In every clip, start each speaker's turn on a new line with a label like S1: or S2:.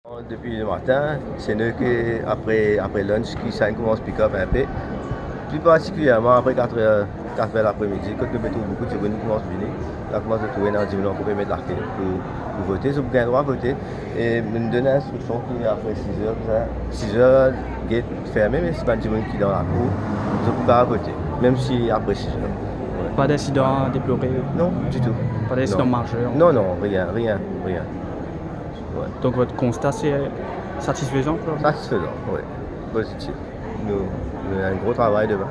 S1: Depuis le matin, c'est nous qui, après lunch, qui ça commence à pick up un peu. Plus particulièrement après 4 heures l'après-midi, quand nous mettons beaucoup de gens, nous commençons à venir. Là, commence à trouver dans le dimanche pour mettre la clé pour voter. Vous avez le droit à voter. Et nous donne l'instruction qui après 6 heures, 6 heures, gate fermé, mais c'est pas un gens qui est dans la cour. Vous pouvez voter, même si après 6 heures. Ouais.
S2: Pas d'incident à déplorer?
S1: Non, du tout.
S2: Pas d'incident majeur?
S1: Non, non, rien. Ouais.
S2: Donc votre constat c'est satisfaisant quoi?
S1: Satisfaisant, oui. Positif. Nous avons un gros travail demain.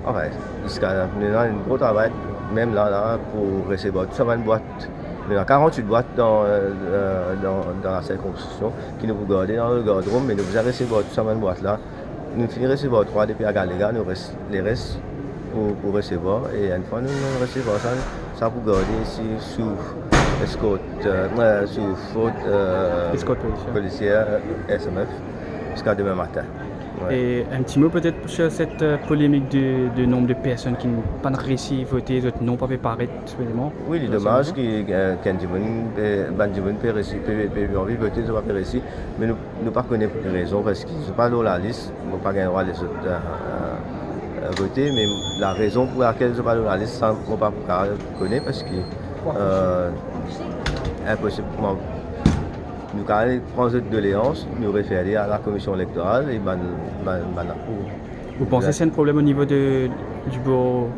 S1: Enfin, nous avons un gros travail, même là pour recevoir tout ça, une boîte. Nous avons 48 boîtes dans la circonscription qui nous regardent dans le gardroom, mais nous avons recevoir tout ça, une boîte là. Nous finissons recevoir 3 depuis à Galéga, nous les restes pour recevoir. Et une fois nous recevons ça pour garder ici sous escorte, sous faute policière SMF jusqu'à demain matin.
S2: Ouais. Et un petit mot peut-être sur cette polémique de nombre de personnes qui n'ont pas réussi à voter, d'autres n'ont pas préparé élément.
S1: Oui, il est dommage qu'un Benjamin peut envie de voter, ils n'ont pas réussi, mais nous ne connaissons pas les raisons parce qu'ils ne sont pas dans la liste, ils n'ont pas gagné le droit de voter, mais la raison pour laquelle ils ne sont pas dans la liste, ça, on ne peut pas connaître parce que impossiblement. Nous allons prendre cette doléance, nous référer à la commission électorale et
S2: Vous pensez que c'est un problème au niveau du bureau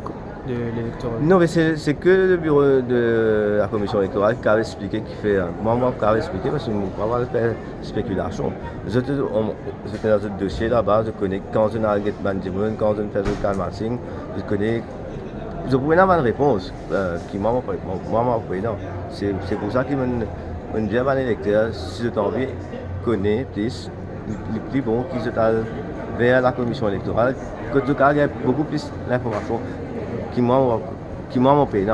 S2: de l'électorat?
S1: Non, mais c'est que le bureau de la commission électorale qui avait expliqué qu'il fait. Moi, qui avait expliqué parce que nous ne pouvons pas faire spéculation. C'était dans ce dossier là-bas, je connais quand on a get Benjamin, quand on fait le calmassing, je connais. Je pouvais avoir une réponse qui m'a pas non. C'est pour ça qu'il m'a dit à l'électeur, si vous avez envie de connaître plus, le plus bon qui se vers la commission électorale, que tu as beaucoup plus d'informations qui m'ont payé.